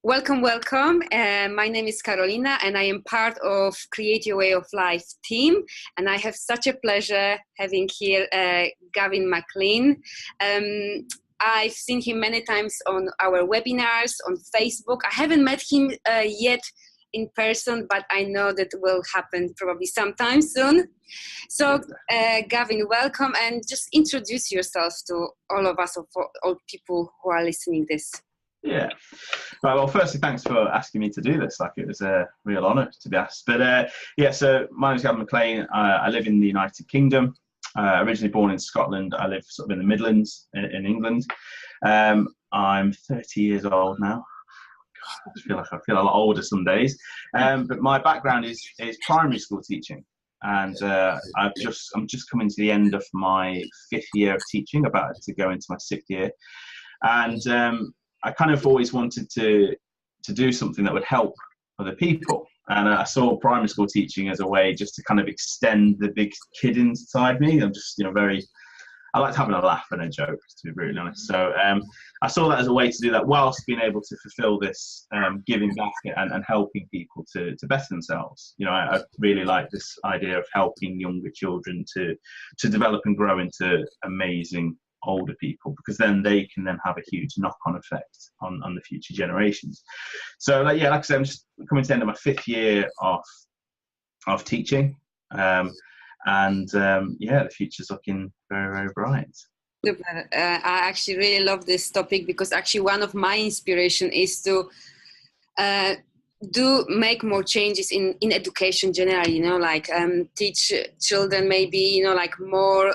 Welcome, welcome. My name is Carolina and I am part of Create Your Way of Life team. And I have such a pleasure having here Gavin McLean. I've seen him many times on our webinars, on Facebook. I haven't met him yet in person, but I know that will happen probably sometime soon. So Gavin, welcome, and just introduce yourself to all of us, or for all people who are listening this. Yeah. Right. Well, firstly, thanks for asking me to do this. Like, it was a real honour to be asked. But yeah, so my name is Gavin McLean. I live in the United Kingdom. Originally born in Scotland. I live sort of in the Midlands in England. I'm 30 years old now. God, I feel a lot older some days. But my background is primary school teaching, and I'm just coming to the end of my 5th year of teaching, about to go into my 6th year, and I kind of always wanted to do something that would help other people. And I saw primary school teaching as a way just to kind of extend the big kid inside me. I'm just, I like having a laugh and a joke, to be brutally honest. So I saw that as a way to do that whilst being able to fulfill this giving back and helping people to better themselves. I really like this idea of helping younger children to develop and grow into amazing older people, because then they can then have a huge knock-on effect on the future generations. So like I said, I'm just coming to the end of my 5th year of teaching, and the future's looking very, very bright. I actually really love this topic, because actually one of my inspiration is to do make more changes in education generally, teach children maybe, more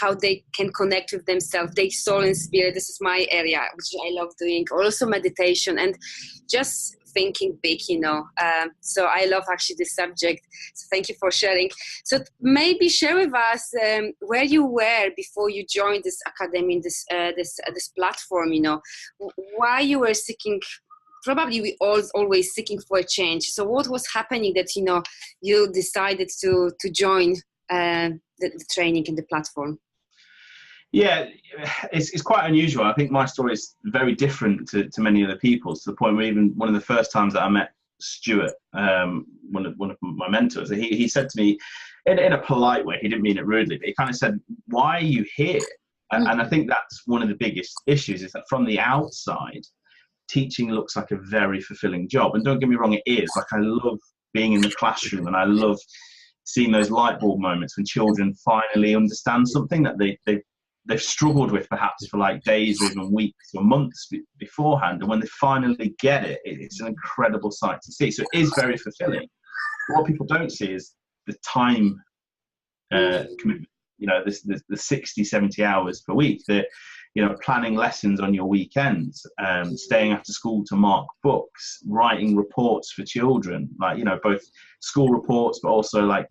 how they can connect with themselves, their soul and spirit. This is my area, which I love doing. Also meditation and just thinking big, so I love actually this subject. So thank you for sharing. So maybe share with us where you were before you joined this academy, this platform, why you were seeking. Probably we always seeking for a change. So what was happening that, you decided to join the training in the platform? Yeah, it's quite unusual. I think my story is very different to many other people's, to the point where even one of the first times that I met Stuart, one of my mentors, he said to me in a polite way, he didn't mean it rudely, but he kind of said, "Why are you here?" And I think that's one of the biggest issues, is that from the outside, teaching looks like a very fulfilling job. And don't get me wrong, it is. Like, I love being in the classroom, and I love seeing those light bulb moments when children finally understand something that they've struggled with perhaps for like days or even weeks or months beforehand. And when they finally get it, it's an incredible sight to see. So it is very fulfilling. But what people don't see is the time commitment. The 60, 70 hours per week, planning lessons on your weekends, staying after school to mark books, writing reports for children, both school reports, but also like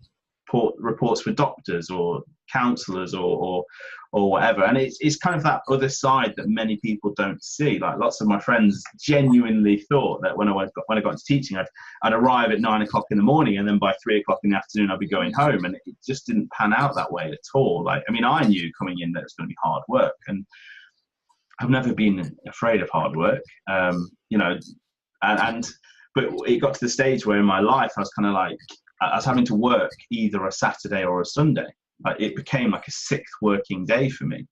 reports for doctors or counsellors or whatever. And it's kind of that other side that many people don't see. Like, lots of my friends genuinely thought that when I got into teaching, I'd arrive at 9 o'clock in the morning, and then by 3 o'clock in the afternoon I'd be going home, and it just didn't pan out that way at all. I knew coming in that it's going to be hard work, and I've never been afraid of hard work, but it got to the stage where in my life I was kind of like, I was having to work either a Saturday or a Sunday. Like, it became like a 6th working day for me,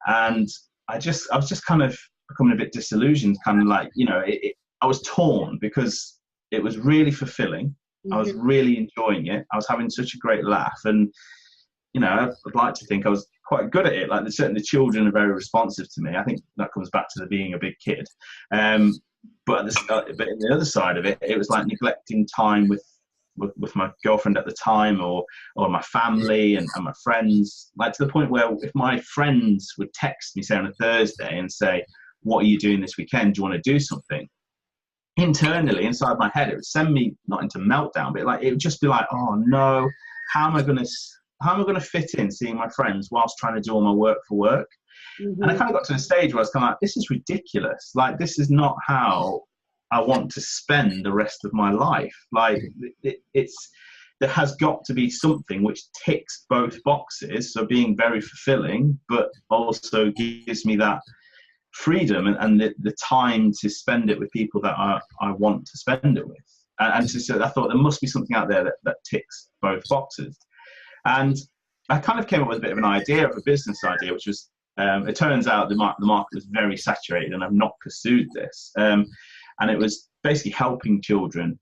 and I was just kind of becoming a bit disillusioned. Kind of like, I was torn, because it was really fulfilling. Mm-hmm. I was really enjoying it. I was having such a great laugh, and I'd like to think I was quite good at it. Like, certainly the children are very responsive to me. I think that comes back to being a big kid. But in the other side of it, it was like neglecting time with my girlfriend at the time, or my family and my friends, like, to the point where if my friends would text me, say on a Thursday, and say, "What are you doing this weekend? Do you want to do something?" Internally, inside my head, it would send me not into meltdown, but it would just be like, "Oh no, how am I going to fit in seeing my friends whilst trying to do all my work for work?" Mm-hmm. And I kind of got to a stage where I was kind of like, this is ridiculous. Like, this is not how I want to spend the rest of my life. Like, there has got to be something which ticks both boxes. So being very fulfilling, but also gives me that freedom and the time to spend it with people that I want to spend it with. And so I thought there must be something out there that ticks both boxes. And I kind of came up with a bit of an idea of a business idea, which was, it turns out the market was very saturated and I've not pursued this. And it was basically helping children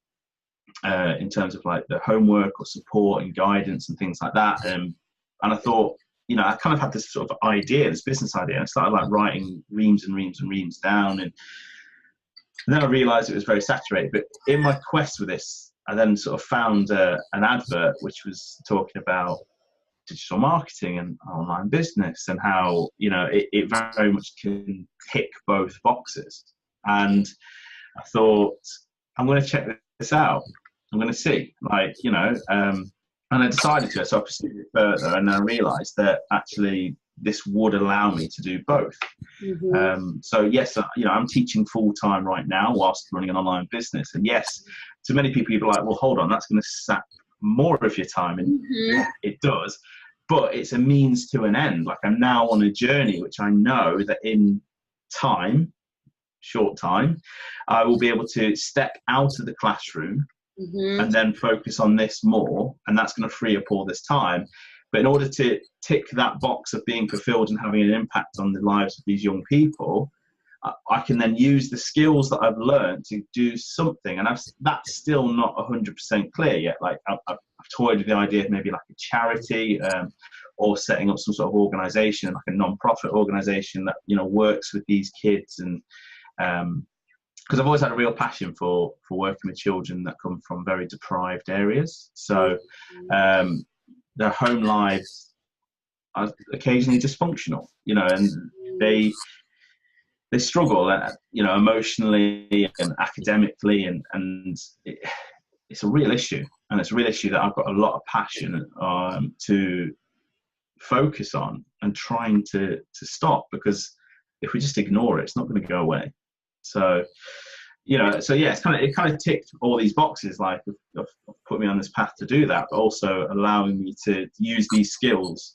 in terms of like the homework or support and guidance and things like that. And I thought, you know, I kind of had this sort of idea, this business idea, and I started like writing reams and reams and reams down. And then I realized it was very saturated. But in my quest with this, I then sort of found an advert which was talking about digital marketing and online business and how, you know, it very much can tick both boxes. And I thought, I'm going to check this out. I'm going to see, like, you know, and I decided to. So I pursued it further, and I realized that actually this would allow me to do both. So yes, you know, I'm teaching full time right now whilst running an online business. And yes, to many people, you'd be like, well, hold on, that's going to sap more of your time. And yeah, it does, but it's a means to an end. Like, I'm now on a journey, which I know that in time, short time, I will be able to step out of the classroom and then focus on this more. And that's going to free up all this time. But in order to tick that box of being fulfilled and having an impact on the lives of these young people, I can then use the skills that I've learned to do something. And that's still not 100% clear yet. Like, I've toyed with the idea of maybe like a charity or setting up some sort of organization, like a non-profit organization that, you know, works with these kids. And because I've always had a real passion for working with children that come from very deprived areas. So their home lives are occasionally dysfunctional, you know, and they struggle, you know, emotionally and academically, and it's a real issue. And it's a real issue that I've got a lot of passion to focus on and trying to stop, because if we just ignore it, it's not going to go away. So, you know, so yeah, it kind of ticked all these boxes, like of put me on this path to do that, but also allowing me to use these skills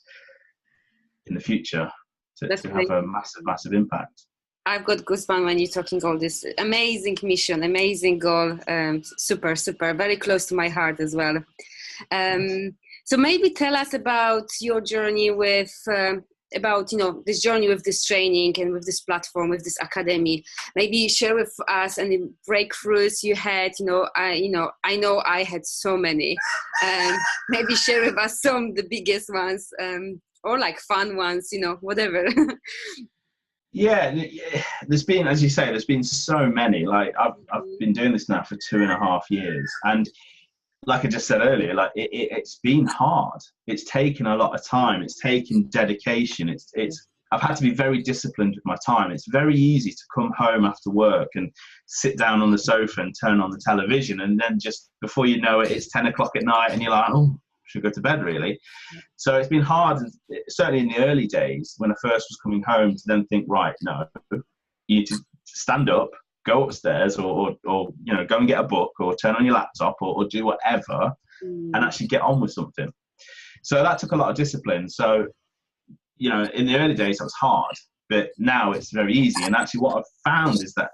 in the future to have a massive impact. I've got goosebumps when you're talking all this. Amazing mission, amazing goal, super, very close to my heart as well. So maybe tell us about your journey with, about, you know, this journey with this training and with this platform, with this academy. Maybe share with us any breakthroughs you had. I know I had so many. Maybe share with us some of the biggest ones, or like fun ones, you know, whatever. Yeah, there's been, as you say, there's been so many. Like, I've been doing this now for 2.5 years, and like I just said earlier, like it's been hard. It's taken a lot of time. It's taken dedication. I've had to be very disciplined with my time. It's very easy to come home after work and sit down on the sofa and turn on the television, and then just before you know it, it's 10 o'clock at night, and you're like, oh, should go to bed, really. So it's been hard, certainly in the early days when I first was coming home, to then think, right, no, you need to stand up, go upstairs, or you know, go and get a book, or turn on your laptop, or do whatever, and actually get on with something. So that took a lot of discipline. So, you know, in the early days that was hard, but now it's very easy. And actually what I've found is that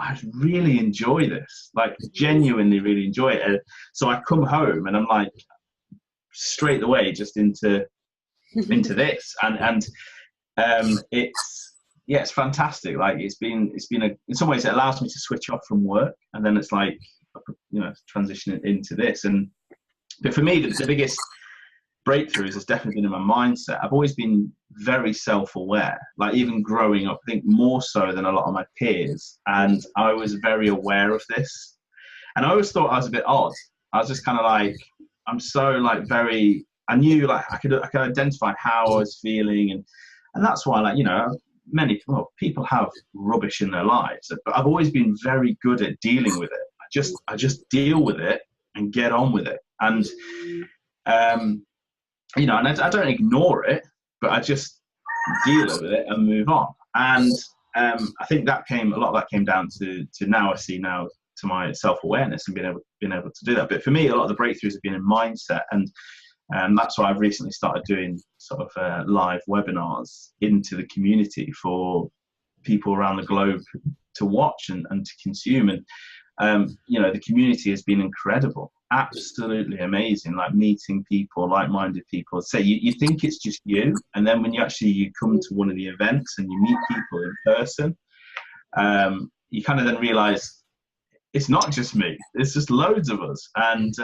I really enjoy this, like genuinely really enjoy it. So I come home and I'm like straight away just into this, and it's fantastic. Like, it's been in some ways it allows me to switch off from work, and then it's like, you know, transitioning into this. But for me, the biggest breakthroughs has definitely been in my mindset. I've always been very self-aware, like even growing up, I think more so than a lot of my peers, and I was very aware of this, and I always thought I was a bit odd. I was just kind of like, I'm so like I knew like I could identify how I was feeling, and that's why, like, you know, people have rubbish in their lives, but I've always been very good at dealing with it. I just deal with it and get on with it, and you know, and I don't ignore it, but I just deal with it and move on. And I think a lot of that came down to now I see now to my self-awareness and being able to do that. But for me, a lot of the breakthroughs have been in mindset, and that's why I've recently started doing sort of live webinars into the community for people around the globe to watch and to consume. And you know, the community has been incredible, absolutely amazing. Like meeting people, like-minded people. Say you think it's just you, and then when you come to one of the events and you meet people in person, you kind of then realize it's not just me. There's just loads of us. And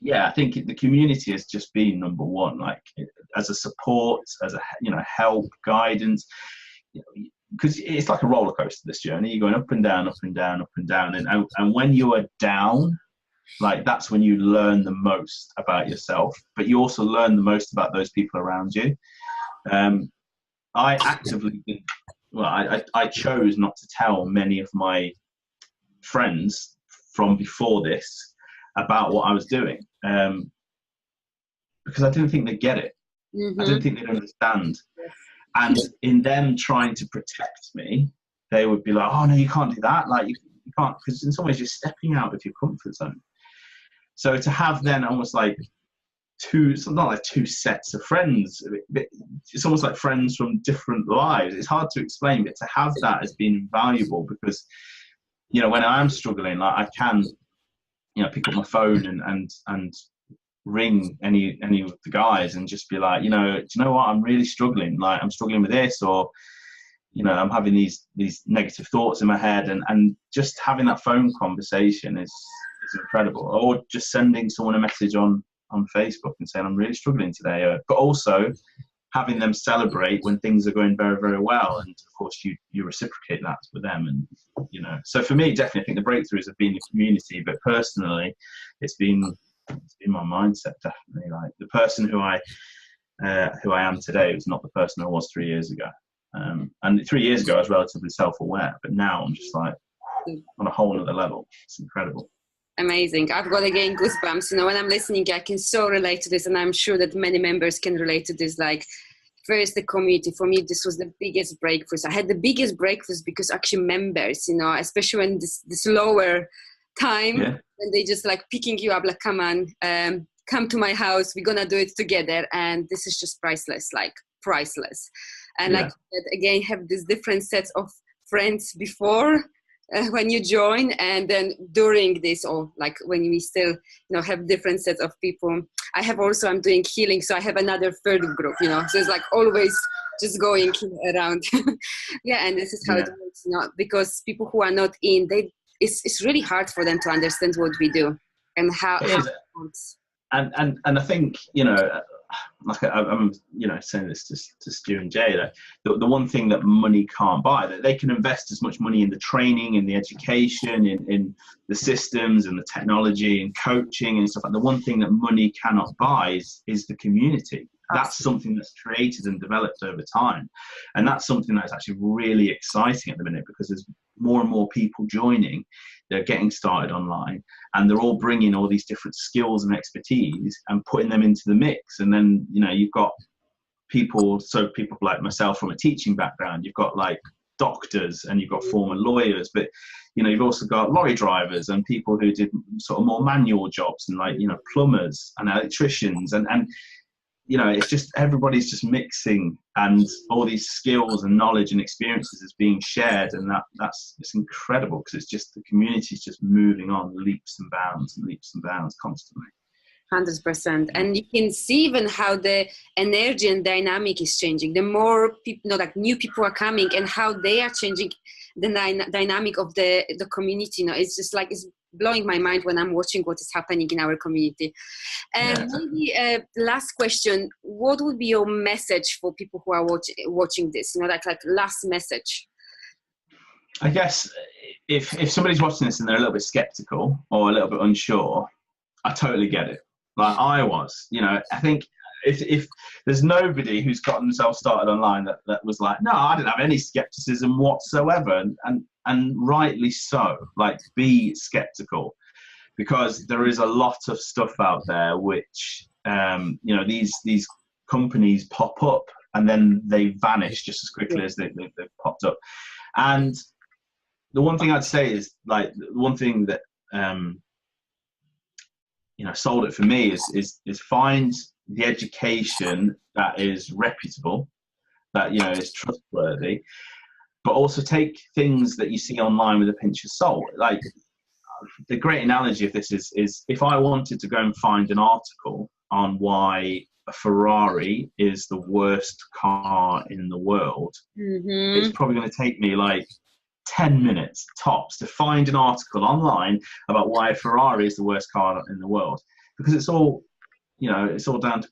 yeah, I think the community has just been number one, like as a support, as a, you know, help, guidance, you know, because it's like a roller coaster, this journey. You're going up and down, up and down, up and down. And when you are down, like that's when you learn the most about yourself, but you also learn the most about those people around you. I actively, I chose not to tell many of my friends from before this about what I was doing, because I didn't think they'd get it. I didn't think they'd understand. And in them trying to protect me, they would be like, oh no, you can't do that. Like you can't, because in some ways you're stepping out of your comfort zone. So to have then almost like not like two sets of friends, but it's almost like friends from different lives. It's hard to explain, but to have that has been invaluable, because, you know, when I'm struggling, like I can, you know, pick up my phone and ring any of the guys and just be like, you know, do you know what, I'm really struggling. Like I'm struggling with this, or, you know, I'm having these negative thoughts in my head, and just having that phone conversation is incredible. Or just sending someone a message on Facebook and saying, I'm really struggling today. But also having them celebrate when things are going very, very well. And of course you reciprocate that with them. And, you know, so for me, definitely, I think the breakthroughs have been the community, but personally, it's been my mindset, definitely. Like the person who I am today was not the person I was 3 years ago. And 3 years ago, I was relatively self-aware, but now I'm just like on a whole other level. It's incredible. Amazing. I've got again goosebumps. You know, when I'm listening, I can so relate to this, and I'm sure that many members can relate to this. Like, first, the community. For me, this was the biggest breakthroughs. I had the biggest breakthroughs because actually members, you know, especially when this lower time, when they just like picking you up, like, come on, come to my house, we're gonna do it together. And this is just priceless, like priceless. And like again, have these different sets of friends before when you join, and then during this, or like when we still, you know, have different sets of people. I have also, I'm doing healing, so I have another third group, you know, so it's like always just going around. Yeah, and this is how it works, you know, because people who are not in, it's really hard for them to understand what we do and how it works. And I think, you know, like I'm, you know, saying this to Stu and Jay, that the one thing that money can't buy, that they can invest as much money in the training, in the education, in the systems and the technology and coaching and stuff like that. The one thing that money cannot buy is the community. That's something that's created and developed over time. And that's something that's actually really exciting at the minute, because there's more and more people joining. They're getting started online, and they're all bringing all these different skills and expertise and putting them into the mix. And then, you know, you've got people like myself from a teaching background, you've got like doctors, and you've got former lawyers, but, you know, you've also got lorry drivers and people who did sort of more manual jobs, and like, you know, plumbers and electricians, and you know, it's just everybody's just mixing, and all these skills and knowledge and experiences is being shared, and it's incredible, because it's just the community is just moving on leaps and bounds constantly. 100%. And you can see even how the energy and dynamic is changing. The more people, you know, like new people are coming, and how they are changing the dynamic of the community. You know, it's just like, it's blowing my mind when I'm watching what is happening in our community. And maybe last question, what would be your message for people who are watching this? You know, like last message. I guess if somebody's watching this and they're a little bit skeptical or a little bit unsure, I totally get it. Like I was, you know, I think if there's nobody who's got themselves started online that was like, no, I didn't have any skepticism whatsoever, and rightly so. Like, be skeptical, because there is a lot of stuff out there which, you know, these companies pop up and then they vanish just as quickly as they've popped up. And the one thing I'd say is, like, the one thing that you know, sold it for me is find the education that is reputable, that, you know, is trustworthy, but also take things that you see online with a pinch of salt. Like, the great analogy of this is if I wanted to go and find an article on why a Ferrari is the worst car in the world, it's probably going to take me like 10 minutes tops to find an article online about why a Ferrari is the worst car in the world, because it's all, you know, it's all down to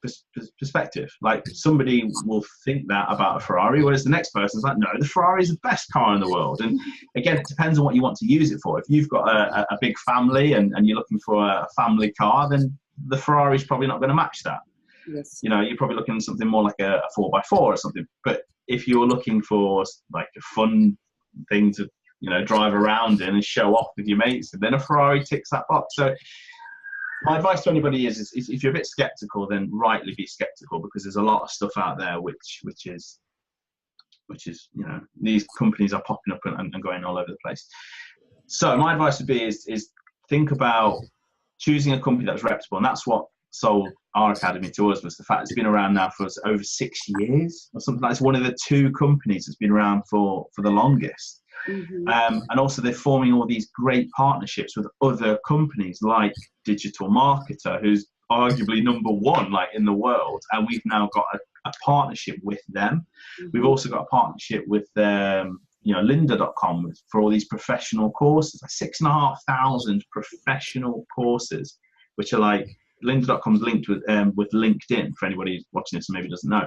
perspective. Like, somebody will think that about a Ferrari, whereas the next person's like, no, the Ferrari is the best car in the world. And again, it depends on what you want to use it for. If you've got a big family and you're looking for a family car, then the Ferrari is probably not going to match that. Yes. You know, you're probably looking at something more like a 4x4 or something. But if you're looking for like a fun thing to, you know, drive around in and show off with your mates, then a Ferrari ticks that box. So my advice to anybody is if you're a bit skeptical, then rightly be skeptical, because there's a lot of stuff out there which is, you know, these companies are popping up and going all over the place. So my advice would be is think about choosing a company that's reputable, and that's what sold our academy to us, was the fact it's been around now for over 6 years or something. It's one of the 2 companies that's been around for the longest. And also they're forming all these great partnerships with other companies like Digital Marketer, who's arguably #1 like in the world, and we've now got a partnership with them. We've also got a partnership with you know, lynda.com for all these professional courses, like 6,500 professional courses, which are like, lynda.com is linked with LinkedIn, for anybody watching this and maybe doesn't know.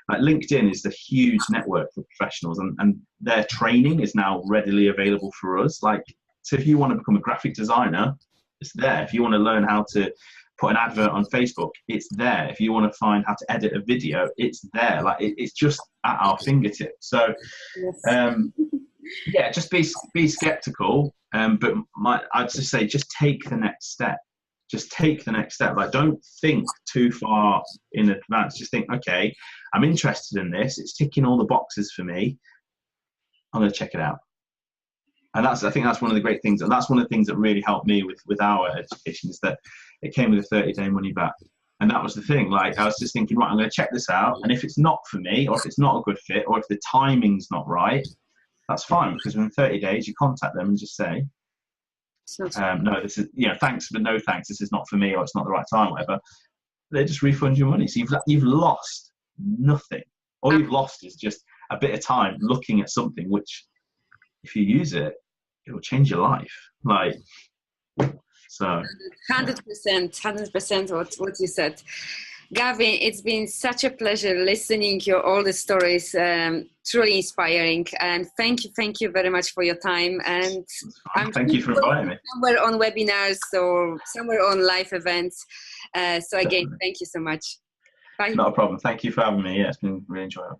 Like, LinkedIn is the huge network for professionals, and their training is now readily available for us. Like, so if you want to become a graphic designer, it's there. If you want to learn how to put an advert on Facebook, it's there. If you want to find how to edit a video, it's there. Like, it's just at our fingertips. So, yeah, just be skeptical. But I'd just say, just take the next step. Just take the next step. Like, don't think too far in advance. Just think, okay, I'm interested in this. It's ticking all the boxes for me. I'm going to check it out. And I think that's one of the great things. And that's one of the things that really helped me with our education, is that it came with a 30-day money back. And that was the thing. Like, I was just thinking, right, I'm going to check this out. And if it's not for me, or if it's not a good fit, or if the timing's not right, that's fine. Because within 30 days, you contact them and just say, no, this is, you know, thanks, but no thanks. This is not for me, or it's not the right time, whatever. They just refund your money. So you've lost nothing. All you've lost is just a bit of time looking at something which, if you use it, it will change your life. Like, so 100% what you said. Gavin, it's been such a pleasure listening to all the stories. Truly inspiring, and thank you very much for your time. And thank you for inviting me. Somewhere on webinars or somewhere on live events. So again, thank you so much. Bye. Not a problem. Thank you for having me. Yeah, it's been really enjoyable.